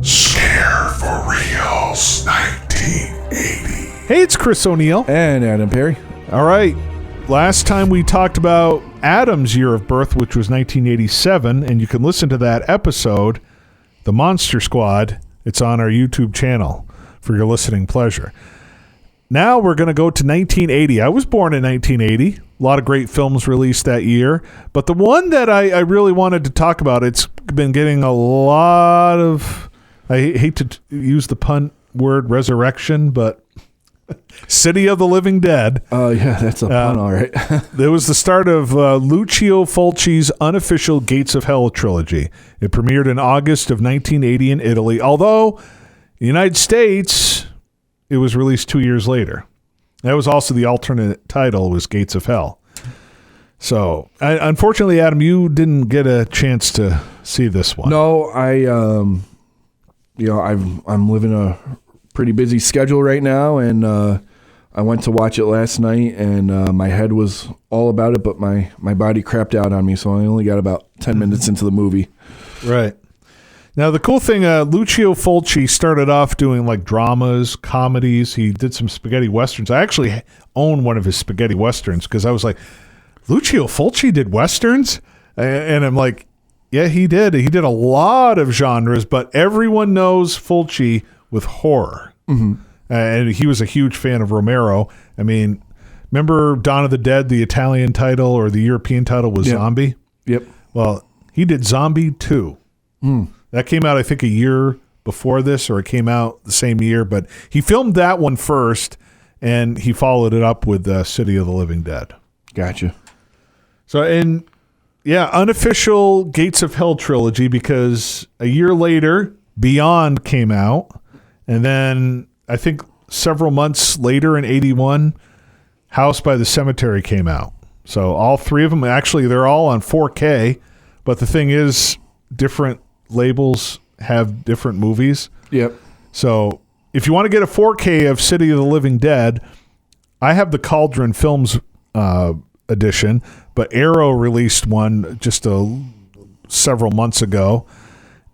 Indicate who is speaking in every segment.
Speaker 1: Scare for Reals 1980.
Speaker 2: Hey, it's Chris O'Neill.
Speaker 3: And Adam Perry.
Speaker 2: All right. Last time we talked about Adam's year of birth, which was 1987, and you can listen to that episode, The Monster Squad. It's on our YouTube channel for your listening pleasure. Now we're going to go to 1980. I was born in 1980. A lot of great films released that year. But the one that I really wanted to talk about, it's been getting a lot of, I hate to use the pun word resurrection, but City of the Living Dead.
Speaker 3: Oh, yeah, that's a pun, all right.
Speaker 2: It was the start of Lucio Fulci's unofficial Gates of Hell trilogy. It premiered in August of 1980 in Italy, although in the United States, it was released 2 years later. That was also the alternate title, was Gates of Hell. So, unfortunately, Adam, you didn't get a chance to see this one.
Speaker 3: No, I'm living a pretty busy schedule right now, and I went to watch it last night, and my head was all about it, but my body crapped out on me, so I only got about 10 minutes into the movie.
Speaker 2: Right. Now, the cool thing, Lucio Fulci started off doing like dramas, comedies. He did some spaghetti westerns. I actually own one of his spaghetti westerns because I was like, Lucio Fulci did westerns? And I'm like, yeah, he did. He did a lot of genres, but everyone knows Fulci with horror. Mm-hmm. And he was a huge fan of Romero. I mean, remember Dawn of the Dead, the Italian title or the European title was Zombie?
Speaker 3: Yep.
Speaker 2: Well, he did Zombie 2. That came out, I think, a year before this, or it came out the same year. But he filmed that one first, and he followed it up with City of the Living Dead.
Speaker 3: Gotcha.
Speaker 2: So, unofficial Gates of Hell trilogy, because a year later, Beyond came out. And then I think several months later in 81, House by the Cemetery came out. So all three of them, actually, they're all on 4K. But the thing is, different labels have different movies.
Speaker 3: Yep.
Speaker 2: So if you want to get a 4K of City of the Living Dead, I have the Cauldron Films edition, but Arrow released one just several months ago.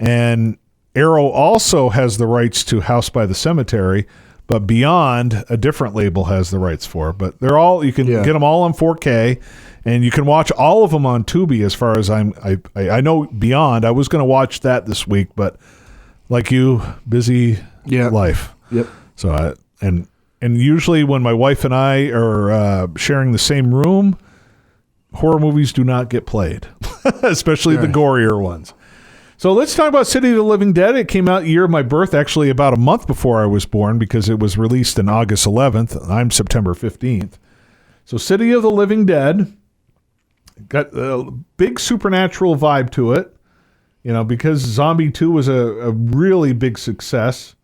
Speaker 2: And Arrow also has the rights to House by the Cemetery, but Beyond, a different label, has the rights for. But they're all, you can get them all on 4K. And you can watch all of them on Tubi as far as I know Beyond. I was going to watch that this week, but like you, busy life.
Speaker 3: Yep.
Speaker 2: So, and usually when my wife and I are sharing the same room, horror movies do not get played, especially the gorier ones. So let's talk about City of the Living Dead. It came out the year of my birth, actually about a month before I was born, because it was released on August 11th. And I'm September 15th. So City of the Living Dead got a big supernatural vibe to it, because Zombie 2 was a really big success.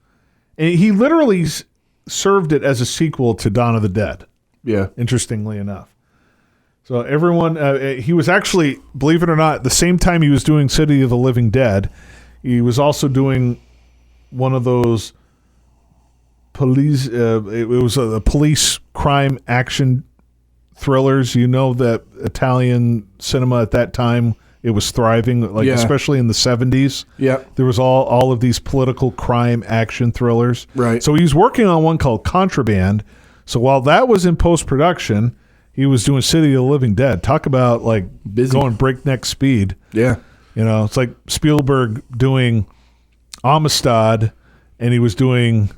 Speaker 2: And he literally served it as a sequel to Dawn of the Dead.
Speaker 3: Yeah.
Speaker 2: Interestingly enough. So everyone, he was actually, believe it or not, the same time he was doing City of the Living Dead, he was also doing one of those police, it was a police crime action thrillers. That Italian cinema at that time, it was thriving, especially in the 70s.
Speaker 3: Yeah.
Speaker 2: There was all of these political crime action thrillers.
Speaker 3: Right.
Speaker 2: So he was working on one called Contraband. So while that was in post-production, he was doing City of the Living Dead. Talk about
Speaker 3: busy,
Speaker 2: going breakneck speed.
Speaker 3: Yeah.
Speaker 2: It's like Spielberg doing Amistad, and he was doing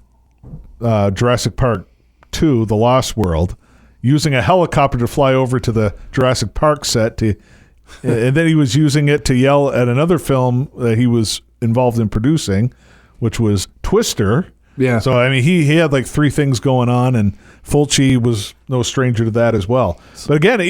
Speaker 2: Jurassic Park 2, The Lost World, using a helicopter to fly over to the Jurassic Park set and then he was using it to yell at another film that he was involved in producing, which was Twister.
Speaker 3: Yeah.
Speaker 2: So, he had like three things going on, and Fulci was no stranger to that as well. But again,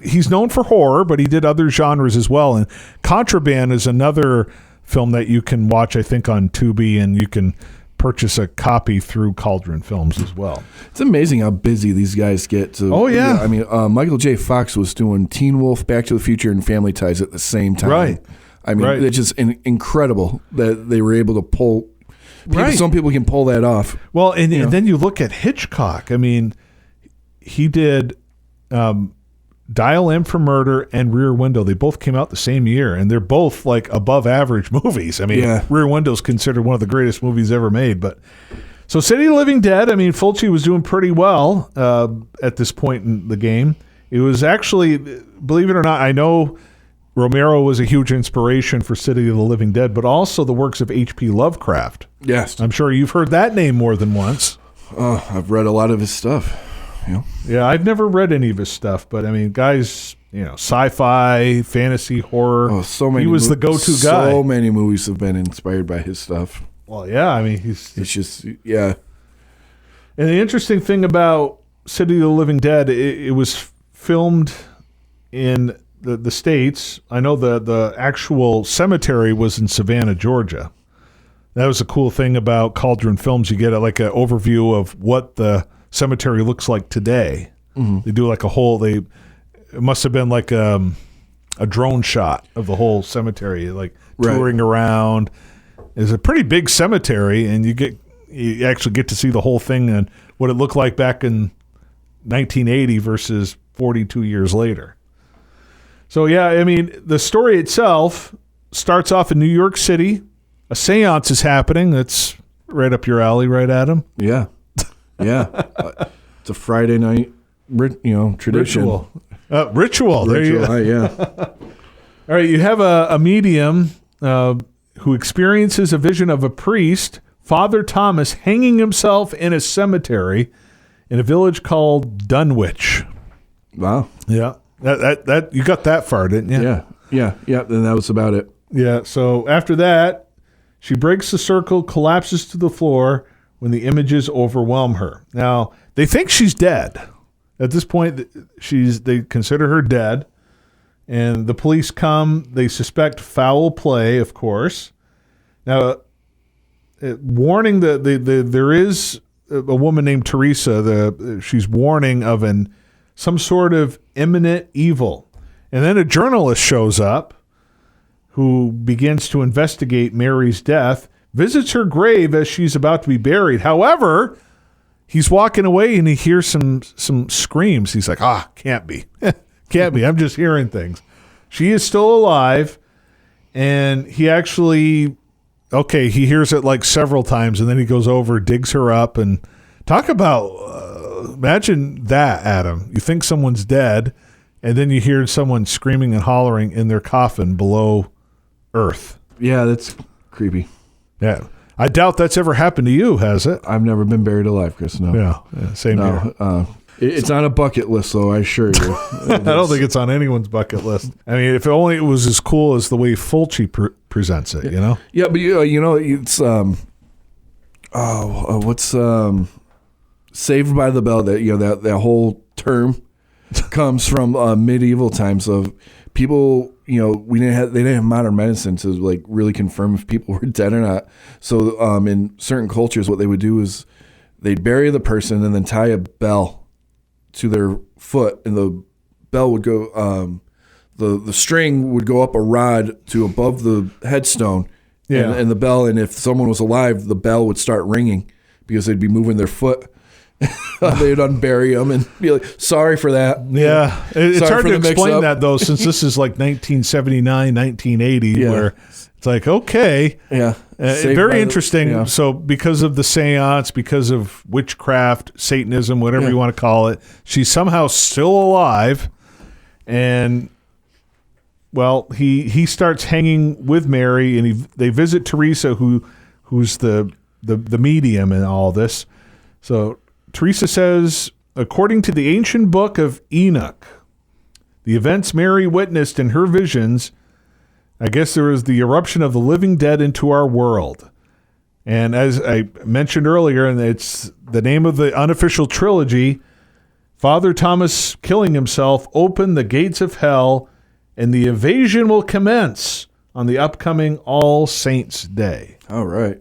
Speaker 2: he's known for horror, but he did other genres as well. And Contraband is another film that you can watch, I think, on Tubi, and you can purchase a copy through Cauldron Films as well.
Speaker 3: It's amazing how busy these guys get. Michael J. Fox was doing Teen Wolf, Back to the Future, and Family Ties at the same time.
Speaker 2: Right.
Speaker 3: It's just incredible that they were able to pull. Some people can pull that off.
Speaker 2: Well, and then you look at Hitchcock. He did Dial M for Murder and Rear Window. They both came out the same year, and they're both like above average movies. I mean, Rear Window is considered one of the greatest movies ever made. But so City of the Living Dead, I mean, Fulci was doing pretty well at this point in the game. It was actually, believe it or not, I know Romero was a huge inspiration for City of the Living Dead, but also the works of H.P. Lovecraft.
Speaker 3: Yes.
Speaker 2: I'm sure you've heard that name more than once.
Speaker 3: I've read a lot of his stuff.
Speaker 2: Yeah, I've never read any of his stuff, but I mean, guys, sci-fi, fantasy, horror.
Speaker 3: Oh, so many.
Speaker 2: He was the go-to guy.
Speaker 3: So many movies have been inspired by his stuff.
Speaker 2: Well, yeah, I mean, it's
Speaker 3: just, yeah.
Speaker 2: And the interesting thing about City of the Living Dead, it was filmed in the States. I know the actual cemetery was in Savannah, Georgia. That was a cool thing about Cauldron Films. You get like an overview of what the cemetery looks like today. Mm-hmm. They do like it must have been like a drone shot of the whole cemetery, like touring around. It's a pretty big cemetery, and you actually get to see the whole thing and what it looked like back in 1980 versus 42 years later. So yeah, I mean, the story itself starts off in New York City. A seance is happening. That's right up your alley, right, Adam?
Speaker 3: Yeah. Yeah. It's a Friday night, tradition.
Speaker 2: Ritual. There you go.
Speaker 3: Yeah.
Speaker 2: All right. You have a medium who experiences a vision of a priest, Father Thomas, hanging himself in a cemetery in a village called Dunwich.
Speaker 3: Wow.
Speaker 2: Yeah. That you got that far, didn't you?
Speaker 3: Yeah. Then that was about it.
Speaker 2: Yeah. So after that, she breaks the circle, collapses to the floor when the images overwhelm her. Now, they think she's dead. At this point, they consider her dead, and the police come. They suspect foul play, of course. Now, warning that there is a woman named Teresa. She's warning of some sort of imminent evil. And then a journalist shows up who begins to investigate Mary's death, visits her grave as she's about to be buried. However, he's walking away and he hears some screams. He's like, can't be. Can't be. I'm just hearing things. She is still alive, and he actually, he hears it like several times, and then he goes over, digs her up, and talk about, imagine that, Adam. You think someone's dead, and then you hear someone screaming and hollering in their coffin below earth.
Speaker 3: Yeah, that's creepy.
Speaker 2: Yeah. I doubt that's ever happened to you, has it?
Speaker 3: I've never been buried alive, Chris, no.
Speaker 2: Yeah same here.
Speaker 3: It's on a bucket list, though, I assure you.
Speaker 2: I don't think it's on anyone's bucket list. I mean, if only it was as cool as the way Fulci presents it,
Speaker 3: Yeah, but, it's, what's Saved by the Bell, that whole term comes from medieval times of people, they didn't have modern medicine to like really confirm if people were dead or not. So in certain cultures, what they would do is they'd bury the person and then tie a bell to their foot, and the bell would go, the string would go up a rod to above the headstone, and the bell, and if someone was alive, the bell would start ringing because they'd be moving their foot. They'd unbury them and be like, sorry for that.
Speaker 2: Yeah. It's hard to explain that, though, since this is like 1979, 1980, where it's like, okay.
Speaker 3: Yeah.
Speaker 2: Very interesting. Yeah. So because of the seance, because of witchcraft, Satanism, whatever you want to call it, she's somehow still alive. And, well, he starts hanging with Mary, and they visit Teresa, who's the medium in all this. So Teresa says, according to the ancient book of Enoch, the events Mary witnessed in her visions, I guess there was the eruption of the living dead into our world. And as I mentioned earlier, and it's the name of the unofficial trilogy, Father Thomas killing himself opened the gates of hell, and the invasion will commence on the upcoming All Saints' Day.
Speaker 3: All right.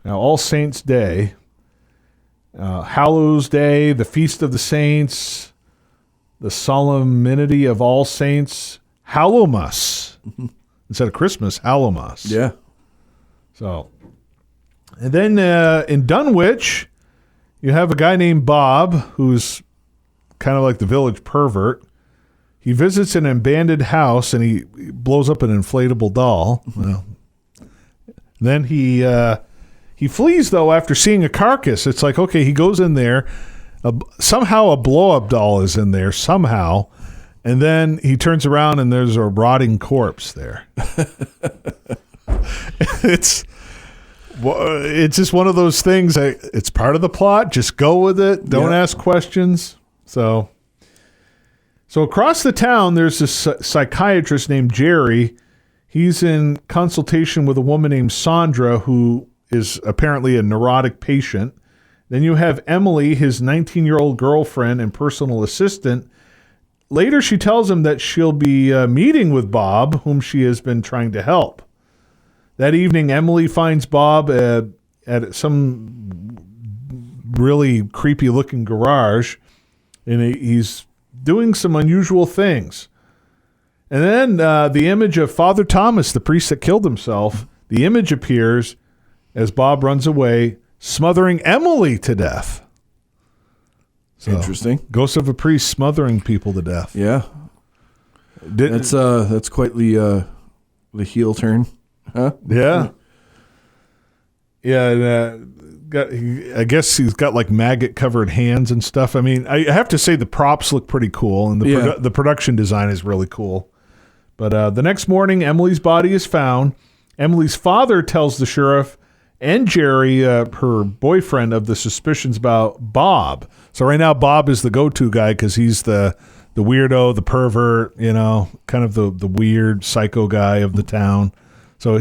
Speaker 2: Now, All Saints' Day, Hallows Day, the Feast of the Saints, the Solemnity of All Saints, Hallowmas. Instead of Christmas, Hallowmas.
Speaker 3: Yeah.
Speaker 2: So, and then in Dunwich, you have a guy named Bob, who's kind of like the village pervert. He visits an abandoned house and he blows up an inflatable doll. Well, then he flees, though, after seeing a carcass. It's like, okay, he goes in there. Somehow a blow-up doll is in there, somehow. And then he turns around and there's a rotting corpse there. It's just one of those things. It's part of the plot. Just go with it. Don't ask questions. So across the town, there's this psychiatrist named Jerry. He's in consultation with a woman named Sandra, who is apparently a neurotic patient. Then you have Emily, his 19-year-old girlfriend and personal assistant. Later, she tells him that she'll be meeting with Bob, whom she has been trying to help. That evening, Emily finds Bob at some really creepy-looking garage, and he's doing some unusual things. And then the image of Father Thomas, the priest that killed himself, the image appears as Bob runs away, smothering Emily to death. So,
Speaker 3: interesting.
Speaker 2: Ghost of a priest smothering people to death.
Speaker 3: Yeah. That's quite the heel turn. Huh?
Speaker 2: Yeah. Yeah. I guess he's got like maggot covered hands and stuff. I mean, I have to say the props look pretty cool, and the production design is really cool. But the next morning, Emily's body is found. Emily's father tells the sheriff and Jerry, her boyfriend, of the suspicions about Bob. So right now, Bob is the go-to guy because he's the weirdo, the pervert, kind of the weird psycho guy of the town. So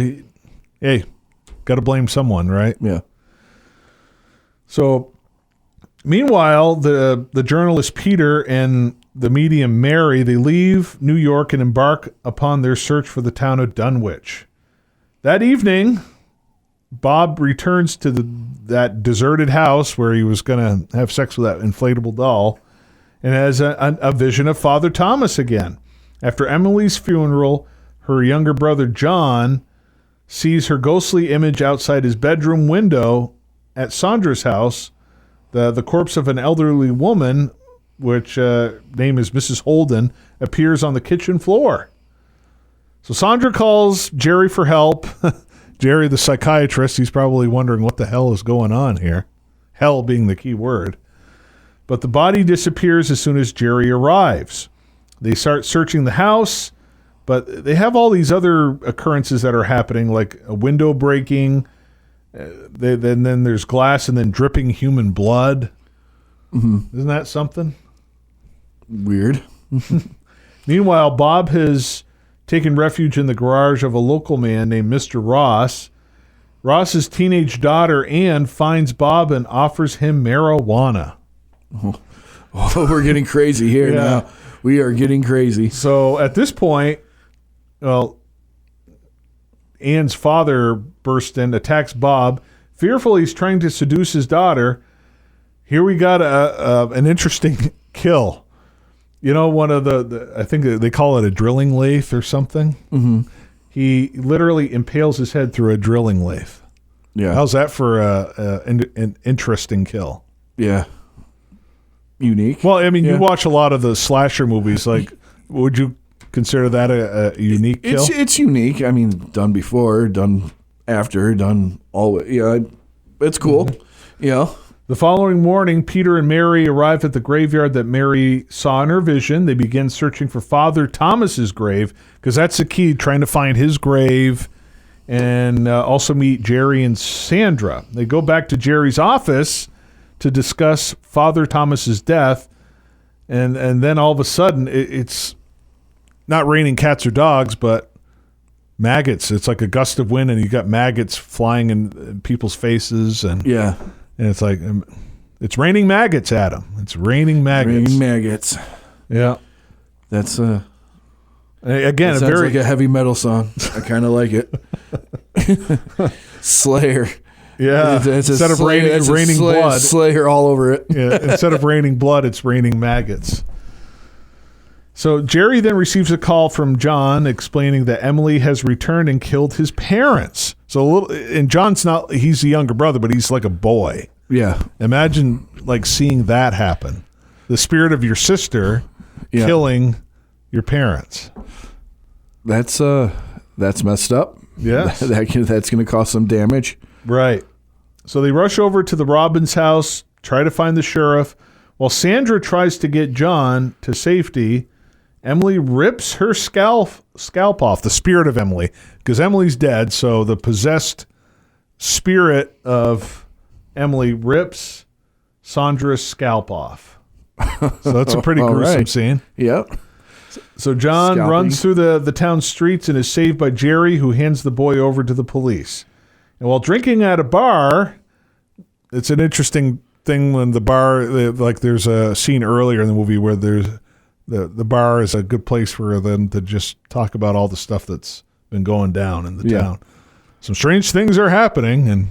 Speaker 2: got to blame someone, right?
Speaker 3: Yeah.
Speaker 2: So meanwhile, the journalist Peter and the medium Mary, they leave New York and embark upon their search for the town of Dunwich. That evening, Bob returns to that deserted house where he was going to have sex with that inflatable doll and has a vision of Father Thomas again. After Emily's funeral, her younger brother John sees her ghostly image outside his bedroom window at Sandra's house. The corpse of an elderly woman, which name is Mrs. Holden, appears on the kitchen floor. So Sandra calls Jerry for help. Jerry, the psychiatrist, he's probably wondering what the hell is going on here. Hell being the key word. But the body disappears as soon as Jerry arrives. They start searching the house, but they have all these other occurrences that are happening, like a window breaking. Then there's glass and then dripping human blood. Mm-hmm. Isn't that something?
Speaker 3: Weird.
Speaker 2: Meanwhile, Bob has taken refuge in the garage of a local man named Mr. Ross. Ross's teenage daughter, Anne, finds Bob and offers him marijuana.
Speaker 3: Oh, we're getting crazy here now. We are getting crazy.
Speaker 2: So at this point, Anne's father bursts in, attacks Bob. Fearful he's trying to seduce his daughter. Here we got an interesting kill. One of the I think they call it a drilling lathe or something.
Speaker 3: Mm-hmm.
Speaker 2: He literally impales his head through a drilling lathe.
Speaker 3: Yeah.
Speaker 2: How's that for an interesting kill?
Speaker 3: Yeah. Unique.
Speaker 2: Well, I mean, you watch a lot of the slasher movies. Like, would you consider that a unique kill?
Speaker 3: It's unique. I mean, done before, done after, done always. Yeah, it's cool. Mm-hmm.
Speaker 2: The following morning, Peter and Mary arrive at the graveyard that Mary saw in her vision. They begin searching for Father Thomas's grave, because that's the key, trying to find his grave, and also meet Jerry and Sandra. They go back to Jerry's office to discuss Father Thomas's death, and then all of a sudden, it's not raining cats or dogs, but maggots. It's like a gust of wind, and you got maggots flying in people's faces, and and it's like, it's raining maggots, Adam. It's raining maggots.
Speaker 3: Raining maggots.
Speaker 2: Yeah.
Speaker 3: That's
Speaker 2: again,
Speaker 3: that sounds like a heavy metal song. I kind of like it. Slayer.
Speaker 2: Yeah. Instead of raining blood.
Speaker 3: Slayer all over it.
Speaker 2: Yeah. Instead of raining blood, it's raining maggots. So Jerry then receives a call from John explaining that Emily has returned and killed his parents. And John's he's the younger brother, but he's like a boy.
Speaker 3: Yeah.
Speaker 2: Imagine like seeing that happen. The spirit of your sister killing your parents.
Speaker 3: That's messed up.
Speaker 2: Yes.
Speaker 3: That's going to cause some damage.
Speaker 2: Right. So they rush over to the Robbins house, try to find the sheriff. While Sandra tries to get John to safety, Emily rips her scalp off, the spirit of Emily, because Emily's dead, so the possessed spirit of Emily rips Sandra's scalp off. So that's a pretty gruesome scene.
Speaker 3: Yep.
Speaker 2: So John runs through the town streets and is saved by Jerry, who hands the boy over to the police. And while drinking at a bar, it's an interesting thing when the bar, like there's a scene earlier in the movie where there's the bar is a good place for them to just talk about all the stuff that's been going down in the town. Some strange things are happening, and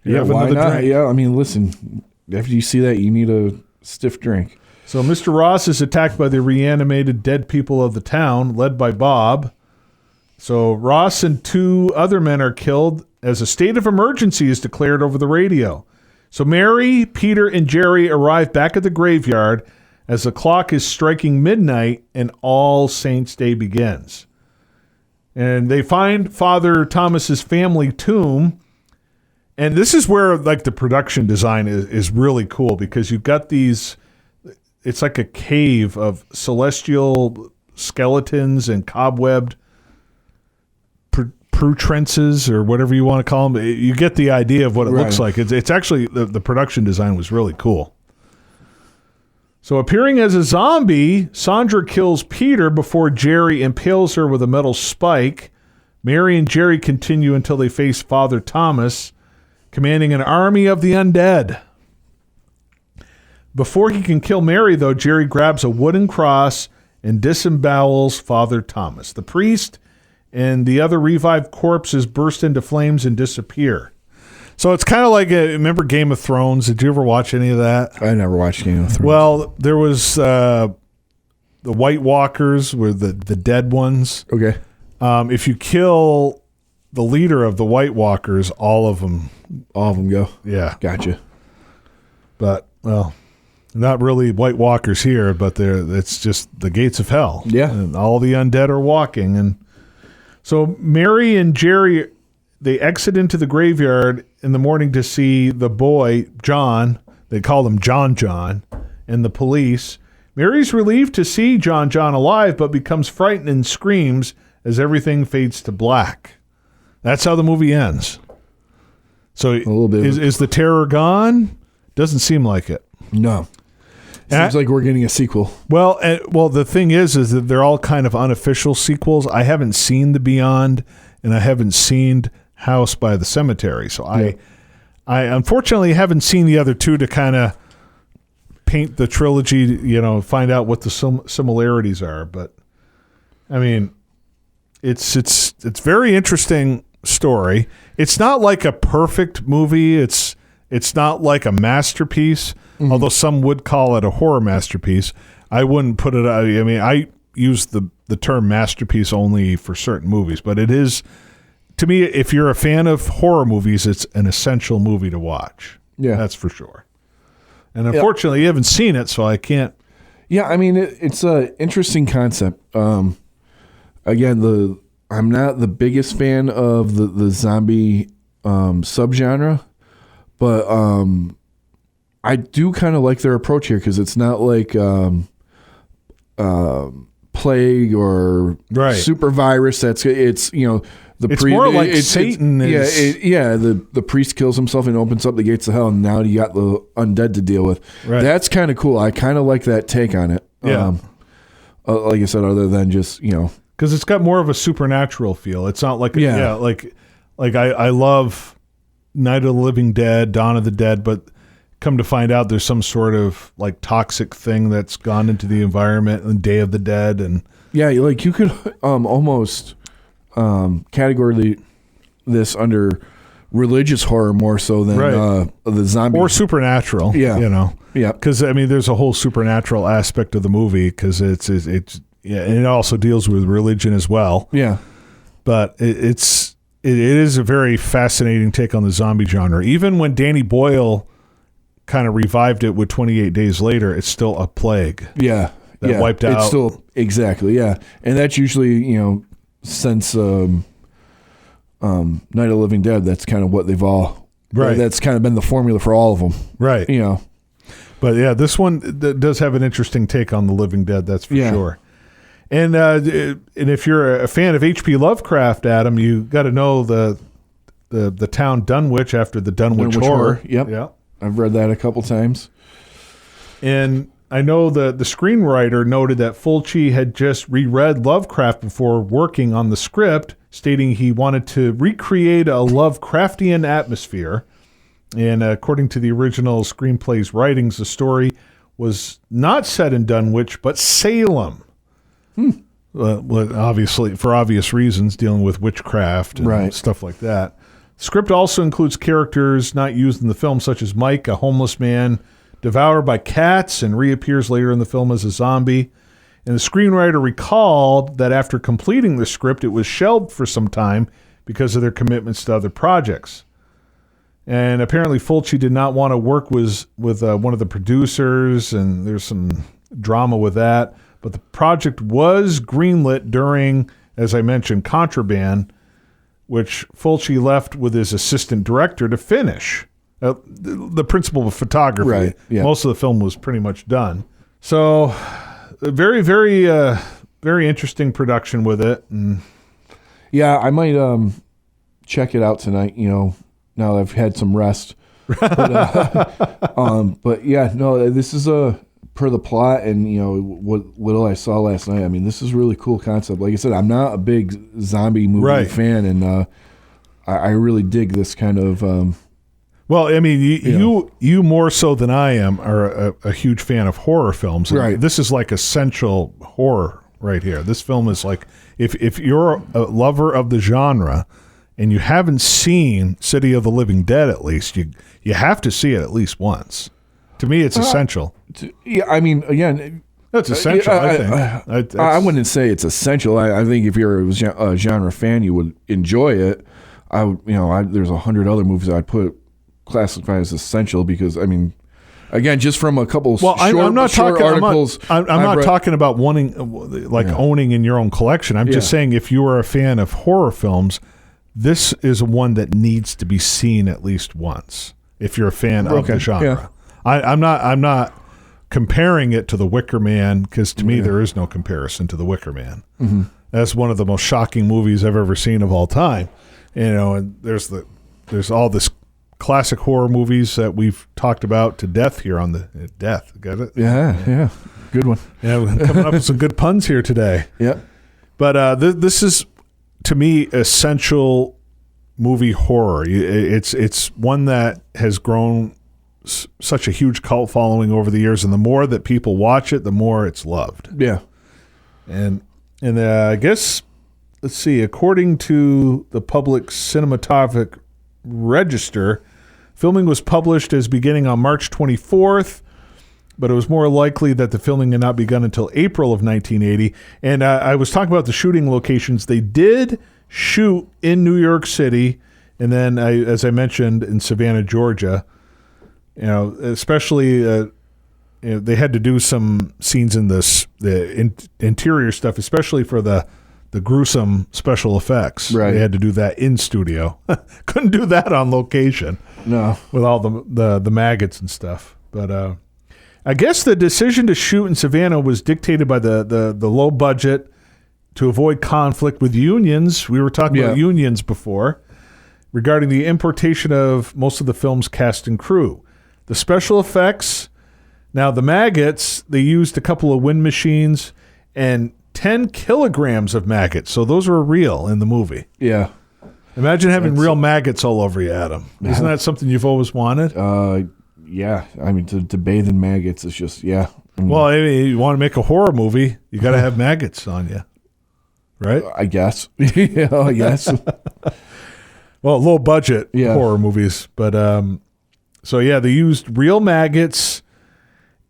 Speaker 3: why not? Drink. Yeah, I mean, listen, after you see that, you need a stiff drink.
Speaker 2: So Mr. Ross is attacked by the reanimated dead people of the town, led by Bob. So Ross and 2 other men are killed as a state of emergency is declared over the radio. So Mary, Peter, and Jerry arrive back at the graveyard as the clock is striking midnight and All Saints' Day begins. And they find Father Thomas's family tomb. And this is where like the production design is really cool, because you've got these, it's like a cave of celestial skeletons and cobwebbed protrudences or whatever you want to call them. You get the idea of what it looks like. It's actually, the production design was really cool. So appearing as a zombie, Sandra kills Peter before Jerry impales her with a metal spike. Mary and Jerry continue until they face Father Thomas, commanding an army of the undead. Before he can kill Mary, though, Jerry grabs a wooden cross and disembowels Father Thomas. The priest and the other revived corpses burst into flames and disappear. So it's kind of like, remember Game of Thrones? Did you ever watch any of that?
Speaker 3: I never watched Game of Thrones.
Speaker 2: Well, there was the White Walkers were the dead ones.
Speaker 3: Okay.
Speaker 2: If you kill the leader of the White Walkers, all of them
Speaker 3: go.
Speaker 2: Yeah.
Speaker 3: Gotcha.
Speaker 2: But, well, not really White Walkers here, but it's just the gates of hell.
Speaker 3: Yeah.
Speaker 2: And all the undead are walking. And so Mary and Jerry, they exit into the graveyard in the morning to see the boy, John. They call him John, and the police. Mary's relieved to see John alive, but becomes frightened and screams as everything fades to black. That's how the movie ends. So is the terror gone? Doesn't seem like it.
Speaker 3: No. Seems like we're getting a sequel.
Speaker 2: Well, the thing is that they're all kind of unofficial sequels. I haven't seen The Beyond, and I haven't seen House by the Cemetery. So I unfortunately haven't seen the other two to kind of paint the trilogy, find out what the similarities are. But I mean, it's very interesting story. It's not like a perfect movie. It's not like a masterpiece, although some would call it a horror masterpiece. I wouldn't put it. I mean, I use the term masterpiece only for certain movies, but it is, to me, if you're a fan of horror movies, it's an essential movie to watch.
Speaker 3: Yeah,
Speaker 2: that's for sure. And unfortunately, you haven't seen it, so I can't.
Speaker 3: Yeah, I mean, it's an interesting concept. Again, I'm not the biggest fan of the zombie subgenre, but I do kind of like their approach here, because it's not like plague or super virus. It's more like Satan. The priest kills himself and opens up the gates of hell, and now you got the undead to deal with. Right. That's kind of cool. I kind of like that take on it.
Speaker 2: Yeah.
Speaker 3: Like I said, other than just
Speaker 2: because it's got more of a supernatural feel. It's not like I love Night of the Living Dead, Dawn of the Dead, but come to find out there's some sort of like toxic thing that's gone into the environment, and Day of the Dead, and
Speaker 3: like you could almost categorize this under religious horror more so than the zombie
Speaker 2: or supernatural. Because I mean, there's a whole supernatural aspect of the movie, because it's and it also deals with religion as well.
Speaker 3: Yeah,
Speaker 2: but it is a very fascinating take on the zombie genre. Even when Danny Boyle kind of revived it with 28 Days Later, it's still a plague.
Speaker 3: Yeah.
Speaker 2: that wiped out.
Speaker 3: It's still exactly, yeah, and that's usually since Night of the Living Dead. That's kind of what they've all
Speaker 2: right.
Speaker 3: That's kind of been the formula for all of them,
Speaker 2: right? But yeah, this one does have an interesting take on the Living Dead. That's for sure. And if you're a fan of H.P. Lovecraft, Adam, you got to know the town Dunwich after the Dunwich Horror.
Speaker 3: Yep. Yeah. I've read that a couple times.
Speaker 2: And I know the screenwriter noted that Fulci had just reread Lovecraft before working on the script, stating he wanted to recreate a Lovecraftian atmosphere. And according to the original screenplay's writings, the story was not set in Dunwich, but Salem. Well, obviously, for obvious reasons, dealing with witchcraft and stuff like that. The script also includes characters not used in the film, such as Mike, a homeless man devoured by cats and reappears later in the film as a zombie. And the screenwriter recalled that after completing the script, it was shelved for some time because of their commitments to other projects. And apparently Fulci did not want to work with one of the producers, and there's some drama with that. But the project was greenlit during, as I mentioned, Contraband, which Fulci left with his assistant director to finish. The principal of photography.
Speaker 3: Right, yeah.
Speaker 2: Most of the film was pretty much done. So a very, very, very interesting production with it. And
Speaker 3: yeah, I might check it out tonight, now that I've had some rest. But yeah, no, this is per the plot and what little I saw last night. I mean, this is a really cool concept. Like I said, I'm not a big zombie movie fan, and I really dig this kind of.
Speaker 2: Well, I mean, you more so than I am are a huge fan of horror films.
Speaker 3: Right.
Speaker 2: This is like essential horror right here. This film is like if you're a lover of the genre. And you haven't seen City of the Living Dead, at least you have to see it at least once. To me, it's essential.
Speaker 3: Yeah, I mean, again,
Speaker 2: that's essential. I think
Speaker 3: I wouldn't say it's essential. I think if you're a genre fan, you would enjoy it. There's 100 other movies I'd classify as essential because I mean, again, just from a couple short articles.
Speaker 2: I'm not talking about wanting owning in your own collection. I'm just saying if you are a fan of horror films. This is one that needs to be seen at least once if you're a fan of the genre. Yeah. I'm not comparing it to The Wicker Man because to me there is no comparison to The Wicker Man. Mm-hmm. That's one of the most shocking movies I've ever seen of all time. And there's all this classic horror movies that we've talked about to death here on the death. Got it?
Speaker 3: Yeah. Good one.
Speaker 2: Yeah, we're coming up with some good puns here today.
Speaker 3: Yeah.
Speaker 2: But this is, to me, essential movie horror. It's one that has grown such a huge cult following over the years, and the more that people watch it, the more it's loved.
Speaker 3: Yeah.
Speaker 2: And I guess, let's see, according to the Public Cinematographic Register, filming was published as beginning on March 24th, but it was more likely that the filming had not begun until April of 1980. And I was talking about the shooting locations. They did shoot in New York City, and then, as I mentioned, in Savannah, Georgia. Especially they had to do some scenes in the interior stuff, especially for the gruesome special effects.
Speaker 3: Right.
Speaker 2: They had to do that in studio. Couldn't do that on location.
Speaker 3: No,
Speaker 2: with all the maggots and stuff. But I guess the decision to shoot in Savannah was dictated by the low budget to avoid conflict with unions. We were talking about unions before regarding the importation of most of the film's cast and crew. The special effects, now the maggots, they used a couple of wind machines and 10 kilograms of maggots. So those were real in the movie.
Speaker 3: Yeah.
Speaker 2: Imagine having real maggots all over you, Adam. Isn't that something you've always wanted?
Speaker 3: Yeah, I mean, to bathe in maggots is just, I mean,
Speaker 2: well, I mean, you want to make a horror movie, you got to have maggots on you, right?
Speaker 3: I guess. I guess.
Speaker 2: Well, low budget horror movies. But, they used real maggots.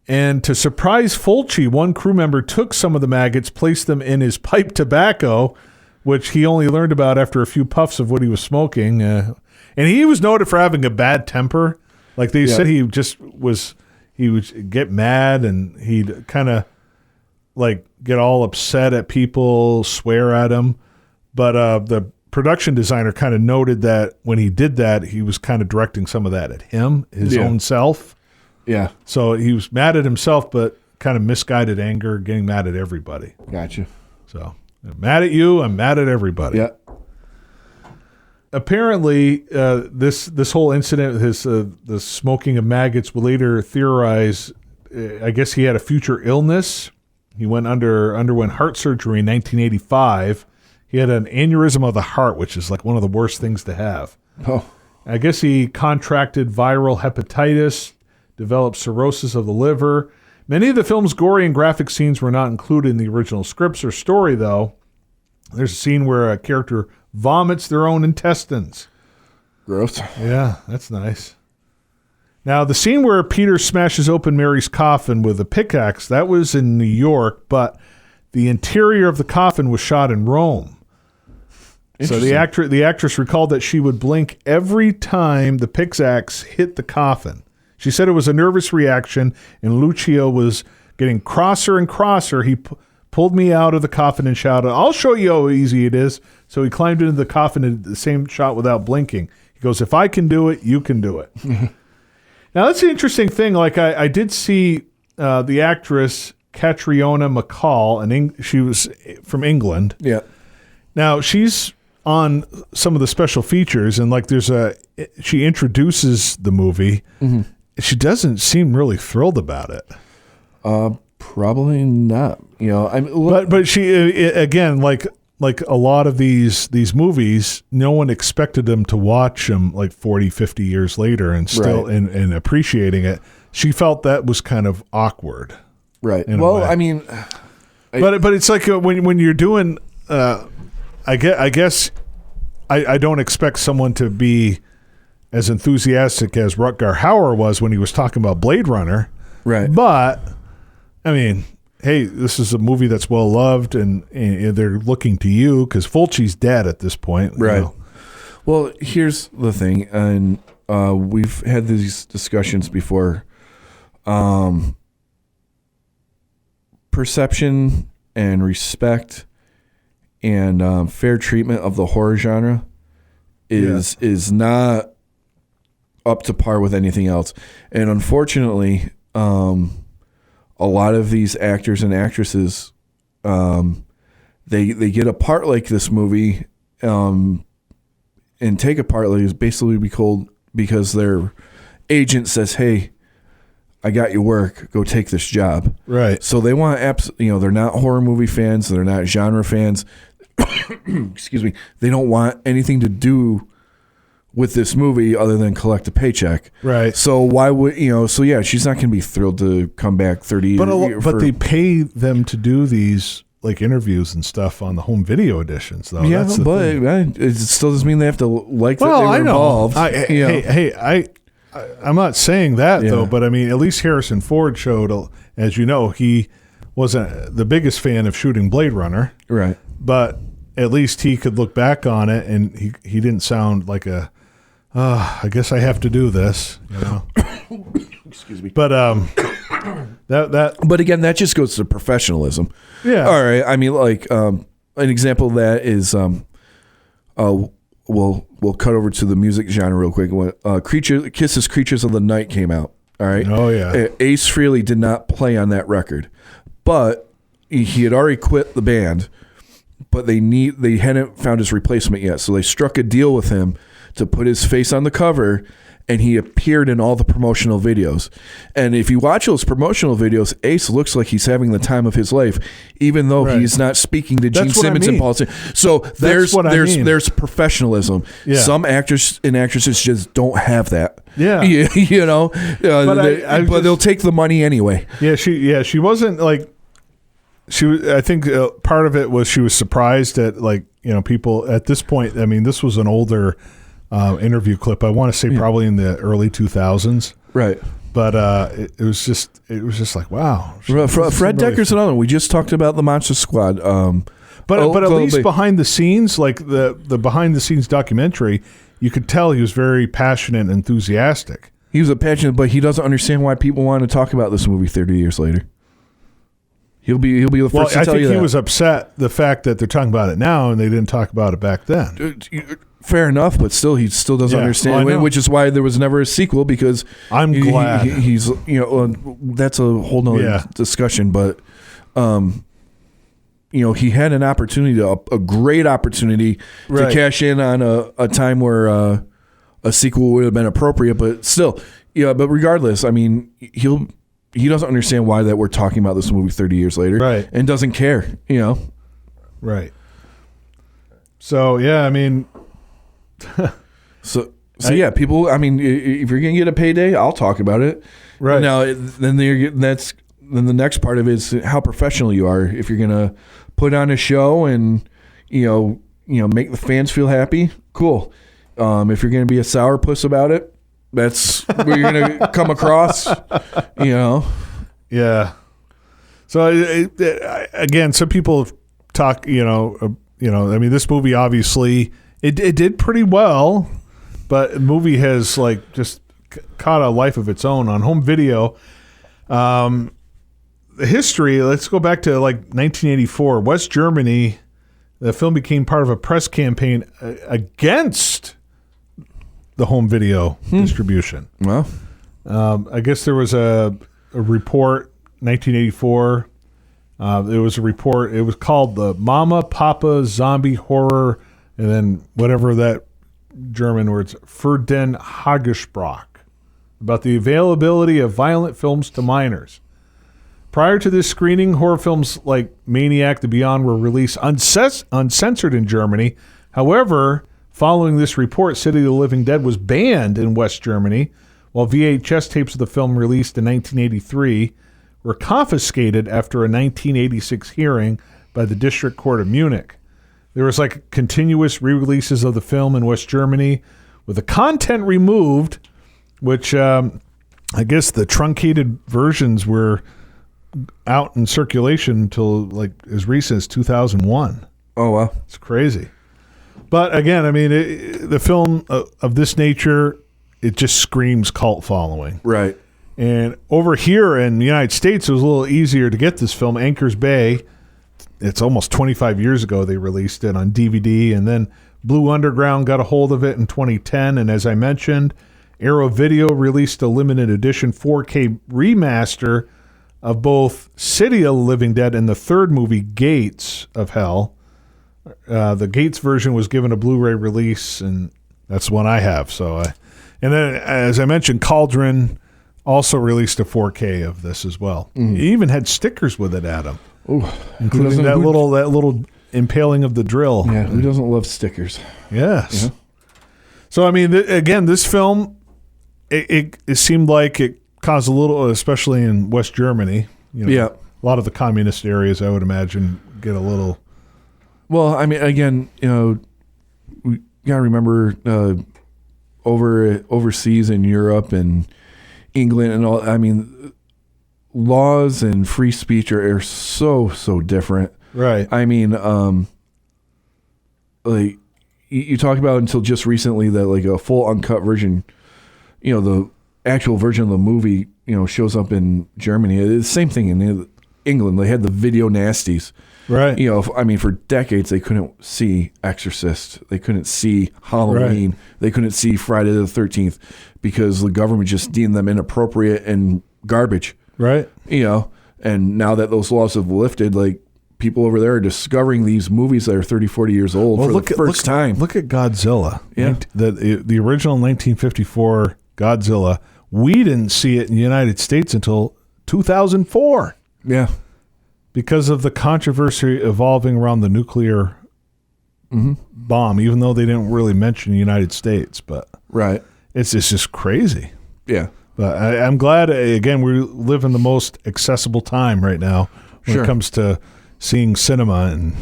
Speaker 2: And to surprise Fulci, one crew member took some of the maggots, placed them in his pipe tobacco, which he only learned about after a few puffs of what he was smoking. And he was noted for having a bad temper. Like they said, he would get mad and he'd kind of like get all upset at people, swear at him. But the production designer kind of noted that when he did that, he was kind of directing some of that at him, his own self.
Speaker 3: Yeah.
Speaker 2: So he was mad at himself, but kind of misguided anger, getting mad at everybody.
Speaker 3: Gotcha.
Speaker 2: So I'm mad at you. I'm mad at everybody.
Speaker 3: Yeah.
Speaker 2: Apparently, this whole incident, the smoking of maggots, will later theorize. I guess he had a future illness. He underwent heart surgery in 1985. He had an aneurysm of the heart, which is like one of the worst things to have.
Speaker 3: Oh.
Speaker 2: I guess he contracted viral hepatitis, developed cirrhosis of the liver. Many of the film's gory and graphic scenes were not included in the original scripts or story, though. There's a scene where a character vomits their own intestines.
Speaker 3: Gross.
Speaker 2: Yeah, that's nice. Now, the scene where Peter smashes open Mary's coffin with a pickaxe, that was in New York, but the interior of the coffin was shot in Rome. So the actress recalled that she would blink every time the pickaxe hit the coffin. She said it was a nervous reaction, and Lucio was getting crosser and crosser. He pulled me out of the coffin and shouted, "I'll show you how easy it is." So he climbed into the coffin and did the same shot without blinking. He goes, "If I can do it, you can do it." Now, that's the interesting thing. Like, I did see the actress Catriona MacColl, and she was from England.
Speaker 3: Yeah.
Speaker 2: Now, she's on some of the special features, and like she introduces the movie. Mm-hmm. She doesn't seem really thrilled about it.
Speaker 3: Probably not. You know,
Speaker 2: but she again, like a lot of these movies, no one expected them to watch them like 40, 50 years later and still and appreciating it. She felt that was kind of awkward.
Speaker 3: Right. Well, I mean,
Speaker 2: but it's like when you're doing. I guess I don't expect someone to be as enthusiastic as Rutger Hauer was when he was talking about Blade Runner.
Speaker 3: Right.
Speaker 2: But, I mean, hey, this is a movie that's well loved, and they're looking to you because Fulci's dead at this point.
Speaker 3: Right.
Speaker 2: You know.
Speaker 3: Well, here's the thing, and we've had these discussions before. Perception and respect and fair treatment of the horror genre is not up to par with anything else. And unfortunately, a lot of these actors and actresses, they get a part like this movie and take a part like it's basically because their agent says, "Hey, I got your work. Go take this job."
Speaker 2: Right.
Speaker 3: So they want they're not horror movie fans. They're not genre fans. Excuse me. They don't want anything to do with this movie other than collect a paycheck.
Speaker 2: Right.
Speaker 3: So why would So yeah, she's not going to be thrilled to come back 30 years.
Speaker 2: But they pay them to do these like interviews and stuff on the home video editions, though.
Speaker 3: Yeah,
Speaker 2: that's the
Speaker 3: thing. It still doesn't mean they have to like that
Speaker 2: well,
Speaker 3: they were involved.
Speaker 2: I'm not saying that though, but I mean, at least Harrison Ford showed, as you know, he wasn't the biggest fan of shooting Blade Runner,
Speaker 3: right?
Speaker 2: But at least he could look back on it, and he didn't sound like I guess I have to do this, you know.
Speaker 3: Excuse me.
Speaker 2: But
Speaker 3: But again, that just goes to professionalism.
Speaker 2: Yeah.
Speaker 3: All right. I mean, like an example of that is we'll cut over to the music genre real quick. When Kiss's "Creatures of the Night" came out. All right.
Speaker 2: Oh yeah.
Speaker 3: Ace Frehley did not play on that record, but he had already quit the band. But they hadn't found his replacement yet, so they struck a deal with him to put his face on the cover, and he appeared in all the promotional videos. And if you watch those promotional videos, Ace looks like he's having the time of his life, even though he's not speaking to Gene Simmons and Paul. So there's professionalism. Yeah. Some actors and actresses just don't have that.
Speaker 2: Yeah,
Speaker 3: you know, but they'll take the money anyway.
Speaker 2: Yeah, she wasn't like. I think part of it was she was surprised at people at this point. I mean, this was an older interview clip. I want to say probably in the early 2000s.
Speaker 3: Right.
Speaker 2: But it was just like, wow.
Speaker 3: Fred Decker's another one. We just talked about the Monster Squad.
Speaker 2: But at least behind the scenes, like the behind the scenes documentary, you could tell he was very passionate and enthusiastic.
Speaker 3: He was passionate, but he doesn't understand why people want to talk about this movie 30 years later. He'll be the first
Speaker 2: Well,
Speaker 3: to
Speaker 2: I
Speaker 3: tell
Speaker 2: think
Speaker 3: you
Speaker 2: he
Speaker 3: that.
Speaker 2: was upset the fact that they're talking about it now and they didn't talk about it back then.
Speaker 3: Fair enough, but still, he still doesn't
Speaker 2: Yeah.
Speaker 3: understand,
Speaker 2: Well, I know.
Speaker 3: which is why there was never a sequel, because
Speaker 2: I'm glad.
Speaker 3: he's that's a whole nother discussion, but he had an opportunity, a great opportunity to cash in on a time where a sequel would have been appropriate, but still, but regardless, I mean, he doesn't understand why that we're talking about this movie 30 years later,
Speaker 2: Right.
Speaker 3: and doesn't care,
Speaker 2: Right. So, yeah, I mean...
Speaker 3: So yeah, people. I mean, if you're gonna get a payday, I'll talk about it.
Speaker 2: Right.
Speaker 3: Now, then the next part of it is how professional you are. If you're gonna put on a show and make the fans feel happy, cool. If you're gonna be a sourpuss about it, that's where you're gonna come across.
Speaker 2: Yeah. So again, some people talk. I mean, this movie obviously it did pretty well, but the movie has just caught a life of its own on home video. The history. Let's go back to 1984, West Germany. The film became part of a press campaign against the home video distribution.
Speaker 3: Well,
Speaker 2: I guess there was a report, 1984. There was a report. It was called the Mama Papa Zombie Horror, and then whatever that German words, Verdenhagesprach, about the availability of violent films to minors. Prior to this screening, horror films like Maniac, The Beyond were released uncensored in Germany. However, following this report, City of the Living Dead was banned in West Germany, while VHS tapes of the film released in 1983 were confiscated after a 1986 hearing by the District Court of Munich. There was continuous re-releases of the film in West Germany with the content removed, which I guess the truncated versions were out in circulation until as recent as 2001.
Speaker 3: oh wow,
Speaker 2: It's crazy. But again, I mean, the film of this nature, it just screams cult following.
Speaker 3: right.
Speaker 2: And over here in the United States, it was a little easier to get this film, Anchor's Bay. It's almost 25 years ago they released it on DVD, and then Blue Underground got a hold of it in 2010. And as I mentioned, Arrow Video released a limited edition 4K remaster of both City of the Living Dead and the third movie, Gates of Hell. The Gates version was given a Blu-ray release, and that's one I have. And then, as I mentioned, Cauldron also released a 4K of this as well. It even had stickers with it, Adam.
Speaker 3: Ooh,
Speaker 2: Including that little impaling of the drill.
Speaker 3: Yeah, who doesn't love stickers?
Speaker 2: Yes. So I mean, again, this film, it seemed like it caused a little, especially in West Germany. A lot of the communist areas, I would imagine, get a little.
Speaker 3: Well, I mean, again, we gotta remember overseas in Europe and England and all. I mean, laws and free speech are so different.
Speaker 2: Right.
Speaker 3: I mean, you talk about until just recently that a full uncut version, the actual version of the movie, shows up in Germany. It's the same thing in England. They had the video nasties.
Speaker 2: Right.
Speaker 3: I mean, for decades they couldn't see Exorcist. They couldn't see Halloween.
Speaker 2: Right.
Speaker 3: They couldn't see Friday the 13th because the government just deemed them inappropriate and garbage.
Speaker 2: Right.
Speaker 3: And now that those laws have lifted, people over there are discovering these movies that are 30, 40 years old for the first time.
Speaker 2: Look at Godzilla.
Speaker 3: Yeah.
Speaker 2: The original 1954 Godzilla. We didn't see it in the United States until 2004.
Speaker 3: Yeah.
Speaker 2: Because of the controversy evolving around the nuclear bomb, even though they didn't really mention the United States. But
Speaker 3: right.
Speaker 2: It's just crazy.
Speaker 3: Yeah.
Speaker 2: But I'm glad, again, we live in the most accessible time right now when it comes to seeing cinema.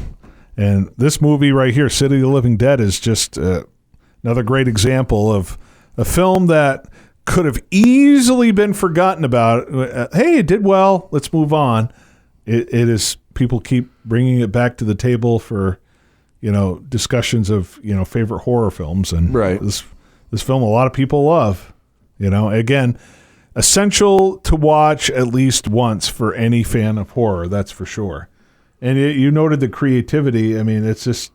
Speaker 2: And this movie right here, City of the Living Dead, is just another great example of a film that could have easily been forgotten about. Hey, it did well. Let's move on. It is, people keep bringing it back to the table for, discussions of, favorite horror films. And
Speaker 3: right.
Speaker 2: this film a lot of people love. Again, essential to watch at least once for any fan of horror. That's for sure. And you noted the creativity. I mean, it's just,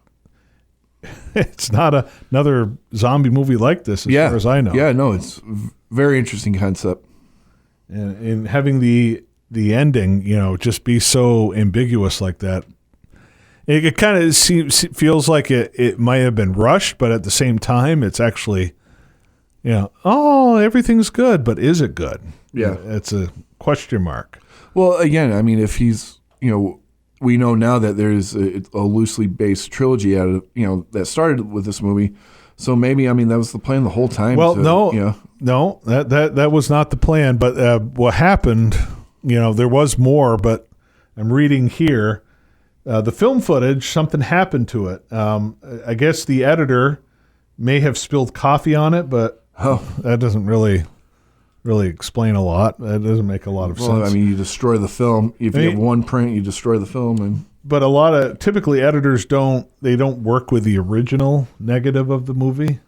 Speaker 2: it's not another zombie movie like this, as far as I know.
Speaker 3: Yeah, no, it's very interesting concept.
Speaker 2: And having the ending, just be so ambiguous like that, it kind of feels like it might have been rushed, but at the same time, it's actually, everything's good, but is it good?
Speaker 3: Yeah.
Speaker 2: It's a question mark.
Speaker 3: Well, again, I mean, if he's, we know now that there's a loosely based trilogy out of, that started with this movie. So maybe, I mean, that was the plan the whole time.
Speaker 2: Well, no, that was not the plan. But what happened, there was more, but I'm reading here, the film footage, something happened to it. I guess the editor may have spilled coffee on it, but that doesn't really explain a lot. That doesn't make a lot of sense.
Speaker 3: I mean, you destroy the film. If you have one print, you destroy the film.
Speaker 2: But typically editors don't work with the original negative of the movie.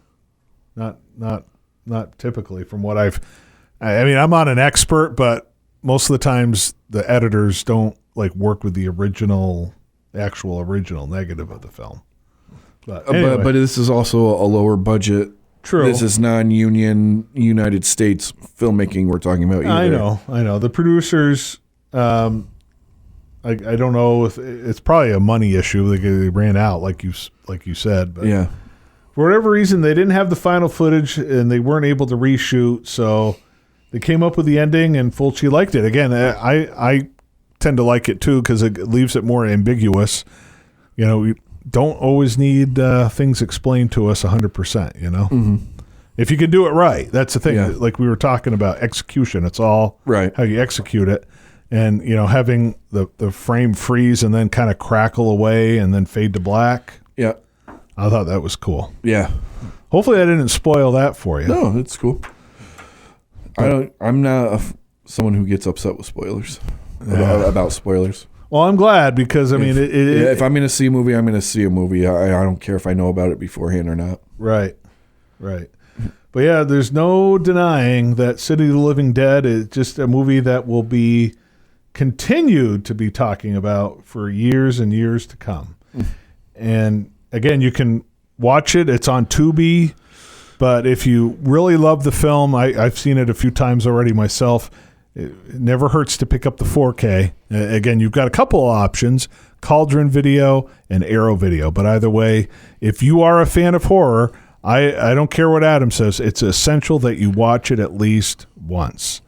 Speaker 2: Not typically from what I'm not an expert, but most of the times the editors don't work with the actual original negative of the film. But anyway.
Speaker 3: But this is also a lower budget.
Speaker 2: True.
Speaker 3: This is non-union United States filmmaking we're talking about. Either.
Speaker 2: I know. The producers, I don't know if it's probably a money issue. They ran out, like you said. But
Speaker 3: yeah.
Speaker 2: For whatever reason, they didn't have the final footage, and they weren't able to reshoot. So they came up with the ending, and Fulci liked it. Again, I tend to like it too because it leaves it more ambiguous. We don't always need things explained to us 100%,
Speaker 3: Mm-hmm.
Speaker 2: If you can do it right. That's the thing.
Speaker 3: Yeah.
Speaker 2: Like we were talking about execution. It's all
Speaker 3: right.
Speaker 2: How you execute it. And, having the frame freeze and then kind of crackle away and then fade to black.
Speaker 3: Yeah.
Speaker 2: I thought that was cool.
Speaker 3: Yeah.
Speaker 2: Hopefully I didn't spoil that for you.
Speaker 3: No, it's cool. I'm not someone who gets upset with spoilers. About spoilers.
Speaker 2: Well, I'm glad because,
Speaker 3: if I'm going to see a movie, I'm going to see a movie. I don't care if I know about it beforehand or not.
Speaker 2: Right. But yeah, there's no denying that City of the Living Dead is just a movie that will be continued to be talking about for years and years to come. And again, you can watch it. It's on Tubi. But if you really love the film, I've seen it a few times already myself. It never hurts to pick up the 4K. Again, you've got a couple of options, Cauldron Video and Arrow Video. But either way, if you are a fan of horror, I don't care what Adam says. It's essential that you watch it at least once.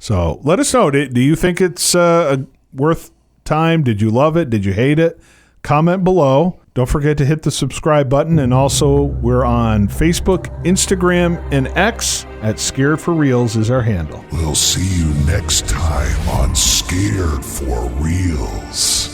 Speaker 2: So let us know. Do you think it's worth time? Did you love it? Did you hate it? Comment below. Don't forget to hit the subscribe button. And also, we're on Facebook, Instagram, and X at Scared for Reals is our handle.
Speaker 1: We'll see you next time on Scared for Reals.